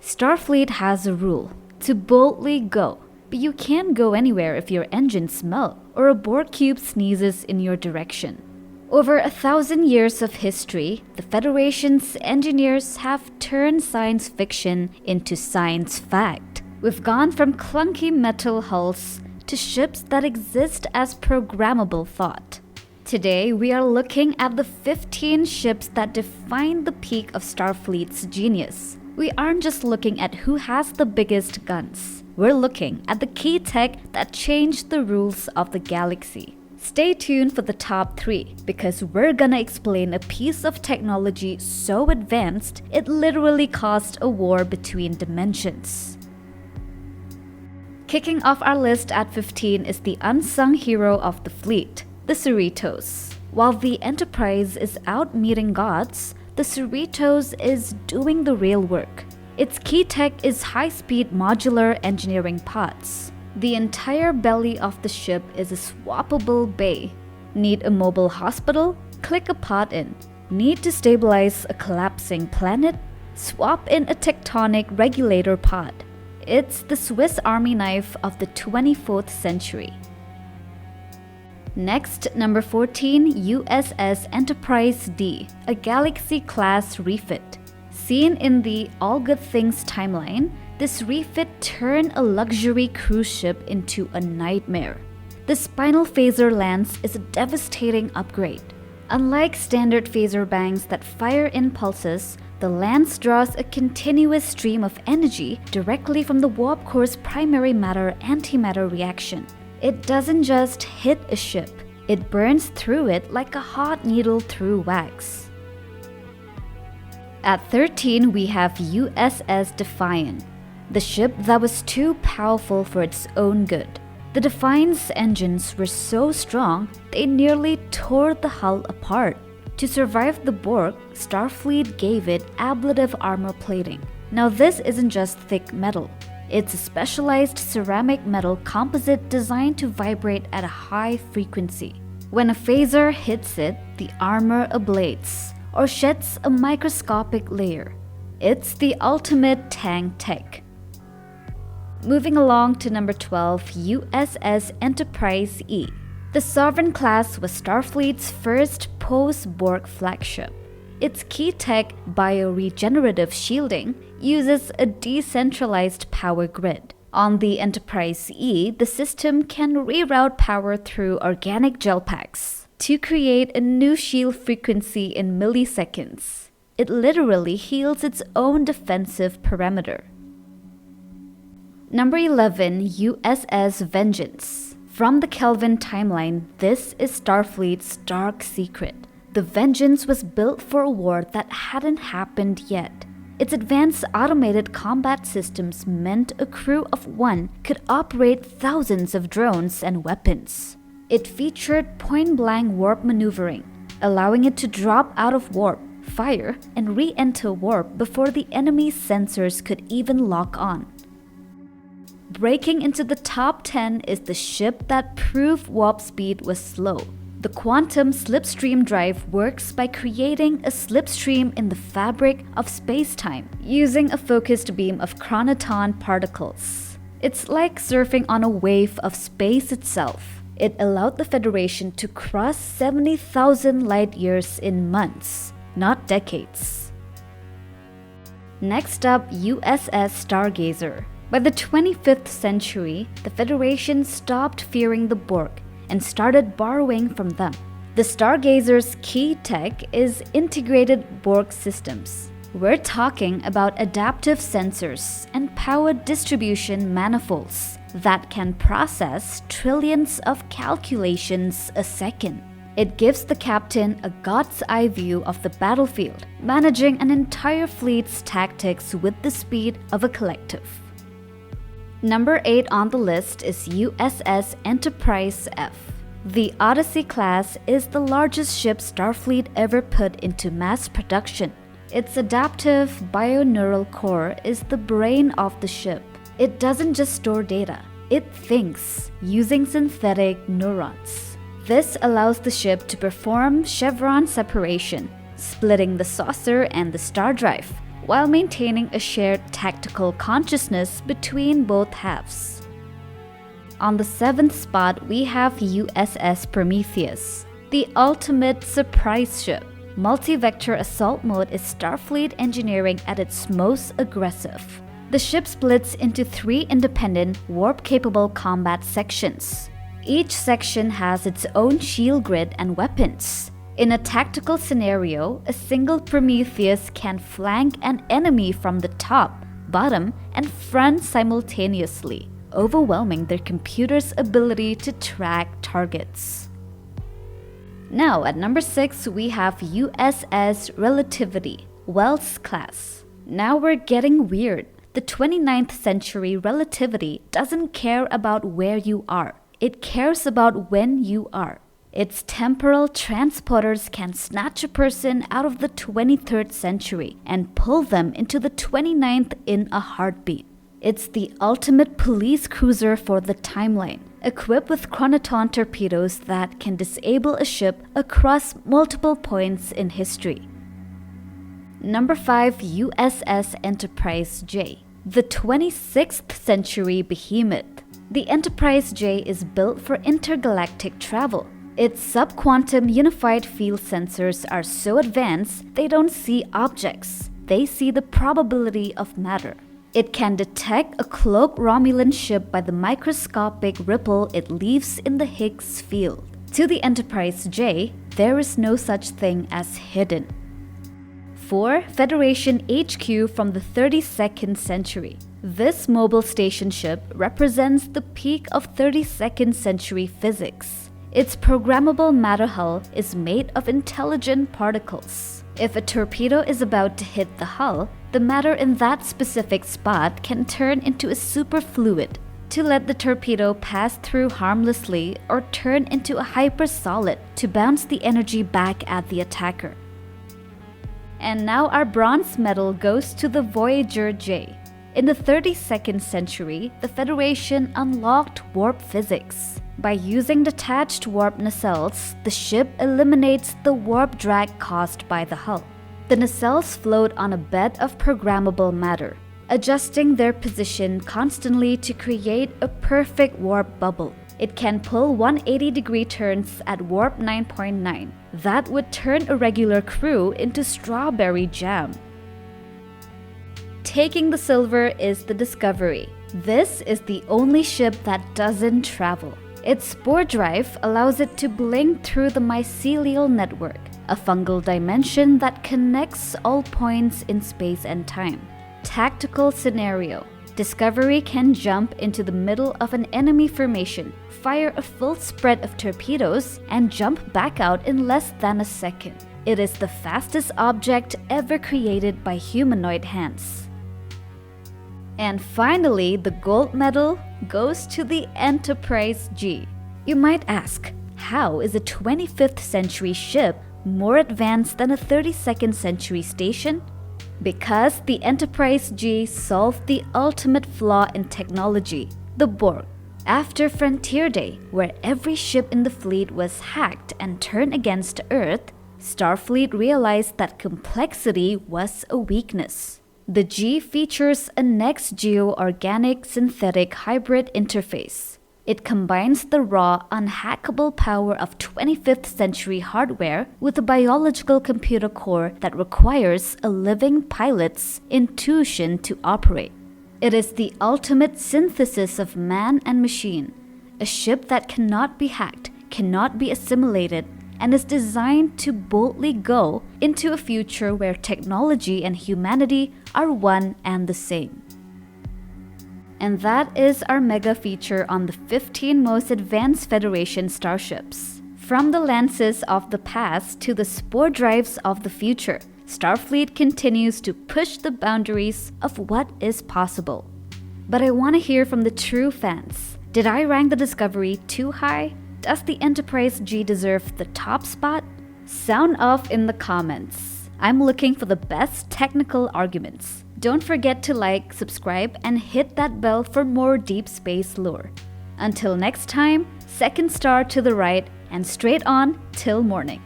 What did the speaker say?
Starfleet has a rule to boldly go, but you can't go anywhere if your engines smell or a Borg cube sneezes in your direction. Over 1,000 years of history, the Federation's engineers have turned science fiction into science fact. We've gone from clunky metal hulls to ships that exist as programmable thought. Today, we are looking at the 15 ships that define the peak of Starfleet's genius. We aren't just looking at who has the biggest guns. We're looking at the key tech that changed the rules of the galaxy. Stay tuned for the top 3 because we're gonna explain a piece of technology so advanced it literally caused a war between dimensions. Kicking off our list at 15 is the unsung hero of the fleet, the Cerritos. While the Enterprise is out meeting gods, the Cerritos is doing the real work. Its key tech is high-speed modular engineering pods. The entire belly of the ship is a swappable bay. Need a mobile hospital? Click a pod in. Need to stabilize a collapsing planet? Swap in a tectonic regulator pod. It's the Swiss Army knife of the 24th century. Next, number 14, USS Enterprise-D, a Galaxy-class refit. Seen in the All Good Things timeline, this refit turned a luxury cruise ship into a nightmare. The spinal phaser lance is a devastating upgrade. Unlike standard phaser bangs that fire in pulses, the lance draws a continuous stream of energy directly from the warp core's primary matter-antimatter reaction. It doesn't just hit a ship, it burns through it like a hot needle through wax. At 13, we have USS Defiant, the ship that was too powerful for its own good. The Defiant's engines were so strong, they nearly tore the hull apart. To survive the Borg, Starfleet gave it ablative armor plating. Now this isn't just thick metal. It's a specialized ceramic metal composite designed to vibrate at a high frequency. When a phaser hits it, the armor ablates or sheds a microscopic layer. It's the ultimate tank tech. Moving along to number 12, USS Enterprise-E. The Sovereign class was Starfleet's first post-Borg flagship. Its key tech, bioregenerative shielding, uses a decentralized power grid. On the Enterprise-E, the system can reroute power through organic gel packs to create a new shield frequency in milliseconds. It literally heals its own defensive perimeter. Number 11, USS Vengeance. From the Kelvin timeline, this is Starfleet's dark secret. The Vengeance was built for a war that hadn't happened yet. Its advanced automated combat systems meant a crew of one could operate thousands of drones and weapons. It featured point-blank warp maneuvering, allowing it to drop out of warp, fire, and re-enter warp before the enemy's sensors could even lock on. Breaking into the top 10 is the ship that proved warp speed was slow. The quantum Slipstream drive works by creating a slipstream in the fabric of space-time using a focused beam of chronoton particles. It's like surfing on a wave of space itself. It allowed the Federation to cross 70,000 light-years in months, not decades. Next up, USS Stargazer. By the 25th century, the Federation stopped fearing the Borg and started borrowing from them. The Stargazer's key tech is integrated Borg systems. We're talking about adaptive sensors and power distribution manifolds that can process trillions of calculations a second. It gives the captain a god's eye view of the battlefield, managing an entire fleet's tactics with the speed of a collective. Number 8 on the list is USS Enterprise-F. The Odyssey class is the largest ship Starfleet ever put into mass production. Its adaptive bioneural core is the brain of the ship. It doesn't just store data, it thinks using synthetic neurons. This allows the ship to perform chevron separation, splitting the saucer and the star drive, while maintaining a shared tactical consciousness between both halves. On the 7th spot, we have USS Prometheus, the ultimate surprise ship. Multi-vector assault mode is Starfleet engineering at its most aggressive. The ship splits into 3 independent, warp-capable combat sections. Each section has its own shield grid and weapons. In a tactical scenario, a single Prometheus can flank an enemy from the top, bottom, and front simultaneously, overwhelming their computer's ability to track targets. Now, at number 6, we have USS Relativity, Wells class. Now we're getting weird. The 29th century Relativity doesn't care about where you are. It cares about when you are. Its temporal transporters can snatch a person out of the 23rd century and pull them into the 29th in a heartbeat. It's the ultimate police cruiser for the timeline, equipped with chronoton torpedoes that can disable a ship across multiple points in history. Number 5, USS Enterprise-G, the 26th century behemoth. The Enterprise-G is built for intergalactic travel. Its subquantum unified field sensors are so advanced they don't see objects, they see the probability of matter. It can detect a cloaked Romulan ship by the microscopic ripple it leaves in the Higgs field. To the Enterprise-G, there is no such thing as hidden. 4. Federation HQ from the 32nd century. This mobile station ship represents the peak of 32nd century physics. Its programmable matter hull is made of intelligent particles. If a torpedo is about to hit the hull, the matter in that specific spot can turn into a superfluid to let the torpedo pass through harmlessly or turn into a hypersolid to bounce the energy back at the attacker. And now our bronze medal goes to the Voyager J. In the 32nd century, the Federation unlocked warp physics. By using detached warp nacelles, the ship eliminates the warp drag caused by the hull. The nacelles float on a bed of programmable matter, adjusting their position constantly to create a perfect warp bubble. It can pull 180-degree turns at warp 9.9. That would turn a regular crew into strawberry jam. Taking the silver is the Discovery. This is the only ship that doesn't travel. Its Spore Drive allows it to blink through the mycelial network, a fungal dimension that connects all points in space and time. Tactical scenario. Discovery can jump into the middle of an enemy formation, fire a full spread of torpedoes, and jump back out in less than a second. It is the fastest object ever created by humanoid hands. And finally, the gold medal goes to the Enterprise-G. You might ask, how is a 25th century ship more advanced than a 32nd century station? Because the Enterprise-G solved the ultimate flaw in technology, the Borg. After Frontier Day, where every ship in the fleet was hacked and turned against Earth, Starfleet realized that complexity was a weakness. The G features a next geo-organic synthetic hybrid interface. It combines the raw, unhackable power of 25th century hardware with a biological computer core that requires a living pilot's intuition to operate. It is the ultimate synthesis of man and machine, a ship that cannot be hacked, cannot be assimilated, and is designed to boldly go into a future where technology and humanity are one and the same. And that is our mega feature on the 15 most advanced Federation starships. From the lances of the past to the spore drives of the future, Starfleet continues to push the boundaries of what is possible. But I want to hear from the true fans. Did I rank the Discovery too high? Does the Enterprise-G deserve the top spot? Sound off in the comments. I'm looking for the best technical arguments. Don't forget to like, subscribe, and hit that bell for more deep space lore. Until next time, second star to the right and straight on till morning.